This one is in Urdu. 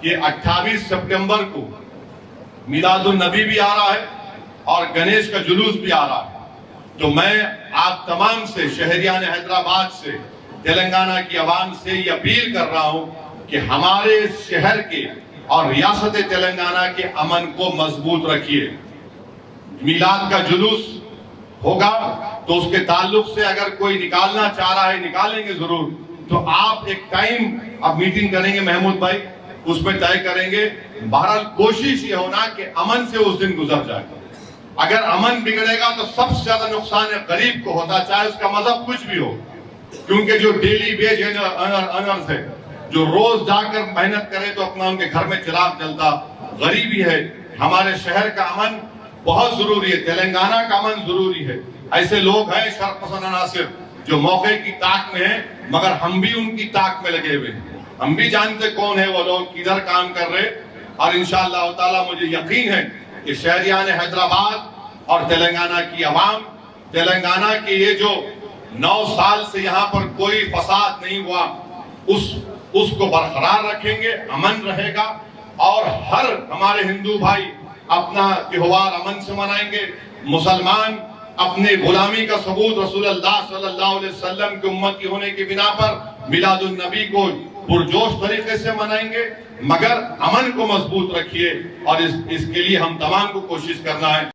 کہ 28 سپٹمبر کو میلاد النبی بھی آ رہا ہے اور گنیش کا جلوس بھی آ رہا ہے. تو میں آپ تمام سے، شہریان حیدرآباد سے، تلنگانہ کی عوام سے یہ اپیل کر رہا ہوں کہ ہمارے شہر کے اور ریاست تلنگانہ کے امن کو مضبوط رکھیے. میلاد کا جلوس ہوگا تو اس کے تعلق سے اگر کوئی نکالنا چاہ رہا ہے نکالیں گے ضرور. تو آپ ایک ٹائم اب میٹنگ کریں گے محمود بھائی، اس پہ طے کریں گے. بہرحال کوشش یہ ہونا کہ امن سے اس دن گزر جائے. اگر امن بگڑے گا تو سب سے زیادہ نقصان غریب کو ہوتا، چاہے اس کا مذہب کچھ بھی ہو. کیونکہ جو ڈیلی ویج ارنرز ہے، جو روز جا کر محنت کرے تو اپنا ان کے گھر میں چراغ جلتا، غریبی ہے. ہمارے شہر کا امن بہت ضروری ہے، تلنگانہ کا امن ضروری ہے. ایسے لوگ ہیں شر پسند عناصر جو موقع کی طاق میں ہیں، مگر ہم بھی ان کی طاق میں لگے ہوئے ہیں. ہم بھی جانتے کون ہے وہ لوگ، کدھر کام کر رہے. اور انشاءاللہ تعالی مجھے یقین ہے کہ شہریان حیدرآباد اور تلنگانہ کی عوام، تلنگانہ کے یہ جو 9 سال سے یہاں پر کوئی فساد نہیں ہوا، اس کو برقرار رکھیں گے. امن رہے گا اور ہر ہمارے ہندو بھائی اپنا تہوار امن سے منائیں گے. مسلمان اپنے غلامی کا ثبوت رسول اللہ صلی اللہ علیہ وسلم کی امتی ہونے کی بنا پر میلاد النبی کو پرجوش طریقے سے منائیں گے. مگر امن کو مضبوط رکھیے اور اس کے لیے ہم تمام کو کوشش کرنا ہے.